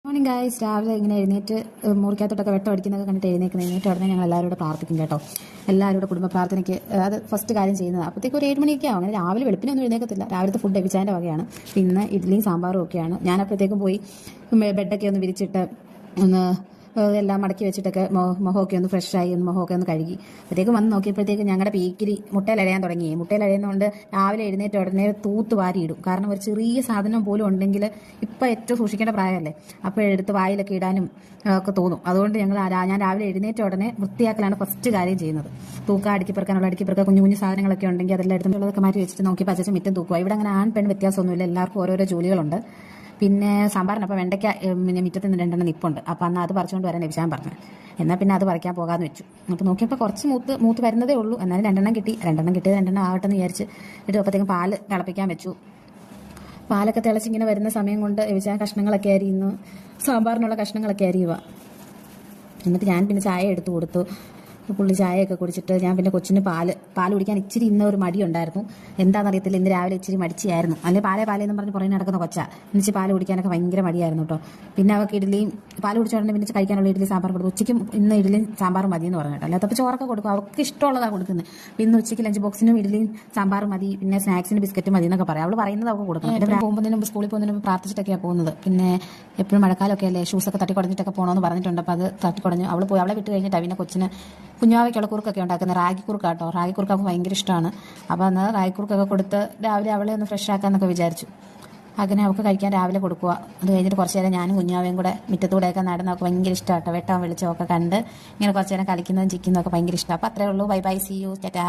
Morning guys. രാവിലെ ഇങ്ങനെ എഴുന്നേറ്റ് മുറിക്കകത്തോട്ടൊക്കെ വെട്ടം അടിക്കുന്നതൊക്കെ കണ്ടിട്ട് എഴുന്നേറ്റ് ഉടനെ ഞങ്ങൾ എല്ലാവരോടും പ്രാർത്ഥിക്കും കേട്ടോ. എല്ലാവരോടും കുടുംബ പ്രാർത്ഥനയ്ക്ക് അത് ഫസ്റ്റ് കാര്യം ചെയ്യുന്നത്. അപ്പോഴത്തേക്ക് ഒരു 7 മണിയൊക്കെ ആവും. അങ്ങനെ രാവിലെ വെളുപ്പിനൊന്നും എഴുന്നേക്കത്തില്ല. രാവിലത്തെ ഫുഡ് എബിച്ചാൻ്റെ വകയാണ്. പിന്നെ ഇഡ്ഡലിയും സാമ്പാറും ഒക്കെയാണ്. ഞാൻ അപ്പോഴത്തേക്കും പോയി ബെഡൊക്കെ ഒന്ന് വിരിച്ചിട്ട് ഒന്ന് എല്ലാം മടക്കി വെച്ചിട്ടൊക്കെ മുഖമൊക്കെ ഒന്ന് ഫ്രഷായി മുഖമൊക്കെ ഒന്ന് കഴുകി അപ്പോഴത്തേക്കും വന്ന് നോക്കിയപ്പോഴത്തേക്ക് ഞങ്ങളുടെ പീക്കിരി മുട്ടയിലഴയാൻ തുടങ്ങി. മുട്ടയിലഴയുന്നതുകൊണ്ട് രാവിലെ എഴുന്നേറ്റ് ഉടനെ തൂത്ത് വാരിയിടും. കാരണം ഒരു ചെറിയ സാധനം പോലും ഉണ്ടെങ്കിൽ ഇപ്പം ഏറ്റവും സൂക്ഷിക്കേണ്ട പ്രായമല്ലേ, അപ്പോൾ എടുത്ത് വായിലൊക്കെ ഇടാനും ഒക്കെ തോന്നും. അതുകൊണ്ട് ഞാൻ രാവിലെ എഴുന്നേറ്റ ഉടനെ വൃത്തിയാക്കലാണ് ഫസ്റ്റ് കാര്യം ചെയ്യുന്നത്. തൂക്ക അടുക്കിപ്പെറുക്കാനുള്ള അടുക്കിപ്പെറുക്കുക കുഞ്ഞു കുഞ്ഞു സാധനങ്ങളൊക്കെ ഉണ്ടെങ്കിൽ അതെല്ലാം എടുത്തുള്ളതൊക്കെ മാറ്റി വെച്ചിട്ട് നോക്കി പച്ചച്ച് മിറ്റം തൂക്കുക. ഇവിടെ അങ്ങനെ ആൺ പെൺ വ്യത്യാസമൊന്നുമില്ല, എല്ലാവർക്കും ഓരോരോ ജോലികളുണ്ട്. പിന്നെ സാമ്പാറിനപ്പോൾ വെണ്ടയ്ക്ക മുറ്റത്ത് നിന്ന് 2 നിപ്പുണ്ട്. അപ്പോൾ അന്ന് അത് പറിച്ചുകൊണ്ട് വരാൻ എബിച്ചാൻ പറഞ്ഞു. എന്നാൽ പിന്നെ അത് പറിക്കാൻ പോകാമെന്ന് വെച്ചു. അപ്പോൾ നോക്കിയപ്പോൾ കുറച്ച് മൂത്ത് വരുന്നതേ ഉള്ളൂ. എന്നാലും 2 കിട്ടി. 2 ആവട്ടെ എന്ന് വിചാരിച്ച് അപ്പോഴത്തേക്കും പാല് തിളപ്പിക്കാൻ വെച്ചു. പാലൊക്കെ തിളച്ചിങ്ങനെ വരുന്ന സമയം കൊണ്ട് എബിച്ചാൻ കഷ്ണങ്ങളൊക്കെ അരിയുന്നു, സാമ്പാറിനുള്ള കഷ്ണങ്ങളൊക്കെ അരിയുക. എന്നിട്ട് ഞാൻ പിന്നെ ചായ എടുത്തു കൊടുത്തു. പുള്ളി ചായയൊക്കെ കുടിച്ചിട്ട് ഞാൻ പിന്നെ കൊച്ചിന് പാല് കുടിക്കാൻ ഇച്ചിരി ഒരു മടിയുണ്ടായിരുന്നു. എന്താണെന്നറിയത്തില്ല, ഇന്ന് രാവിലെ ഇച്ചിരി മടിച്ചായിരുന്നു. അല്ലെങ്കിൽ പാലേന്ന് പറഞ്ഞ് പുറകെ നടക്കുന്ന കൊച്ചാ. എന്നിച്ച് പാല് കുടിക്കാനൊക്കെ ഭയങ്കര മടിയായിരുന്നു കേട്ടോ. പിന്നെ അവർക്ക് ഇഡ്ഡലിയും പാല് കുടിച്ചോടനെ പിന്നെ കഴിക്കാനുള്ള ഇഡ്ഡലി സാമ്പാർ കൊടുക്കും. ഉച്ചയ്ക്കും ഇന്ന് ഇഡ്ഡലിയും സാമ്പാർ മതി എന്ന് പറഞ്ഞു കേട്ടോ. അല്ലാത്തപ്പോൾ ചോറൊക്കെ കൊടുക്കും, അവർക്ക് ഇഷ്ടമുള്ളതാണ് കൊടുക്കുന്നത്. പിന്നെ ഉച്ചയ്ക്ക് ലഞ്ച് ബോക്സിനും ഇഡ്ഡലിയും സാമ്പാർ മതി, പിന്നെ സ്നാക്സിന് ബിസ്ക്കറ്റ് മതി എന്നൊക്കെ പറയാം. അവൾ പറയുന്നത് അവൾക്ക് കൊടുക്കണം. പിന്നെ പോകുന്നതിന് മുമ്പ് സ്കൂളിൽ പോകുന്നതിന് മുമ്പ് പ്രാർത്ഥിച്ചിട്ടൊക്കെയാണ് പോകുന്നത്. പിന്നെ എപ്പോഴും മഴക്കാലമൊക്കെ അല്ലേ, ഷൂസൊക്കെ തട്ടിക്കുടഞ്ഞിട്ടൊക്കെ പോകണമെന്ന് പറഞ്ഞിട്ടുണ്ട്. അപ്പോൾ അത് തട്ടിക്കുടഞ്ഞു. അവളെ വിട്ട് കഴിഞ്ഞിട്ടാണ് പിന്നെ കൊച്ചിന് കുഞ്ഞാവയ്ക്കുള്ള കുറുക്കൊക്കെ ഉണ്ടാക്കുന്നത്. റാഗി കുറുക്കാട്ടോ. റാഗി കുറുക്കൊക്കെ ഭയങ്കര ഇഷ്ടമാണ്. അപ്പോൾ അന്ന് റാഗി കുറുക്കൊക്കെ കൊടുത്ത് രാവിലെ അവളെ ഒന്ന് ഫ്രഷ് ആക്കാമെന്നൊക്കെ വിചാരിച്ചു. അങ്ങനെ അവൾക്ക് കഴിക്കാൻ രാവിലെ കൊടുക്കുക. അത് കഴിഞ്ഞിട്ട് കുറച്ച് നേരം ഞാനും കുഞ്ഞാവയും കൂടെ മുറ്റത്തൂടെയൊക്കെ നടന്നൊക്കെ ഭയങ്കര ഇഷ്ടമാട്ടോ. വെട്ടവും വെളിച്ചമൊക്കെ കണ്ട് ഇങ്ങനെ കുറച്ച് നേരം കളിക്കുന്നതും ചിക്കുന്നതൊക്കെ ഭയങ്കര ഇഷ്ടമാണ്. അപ്പോൾ അത്രേ ഉള്ളൂ. Bye bye, see you, Tata.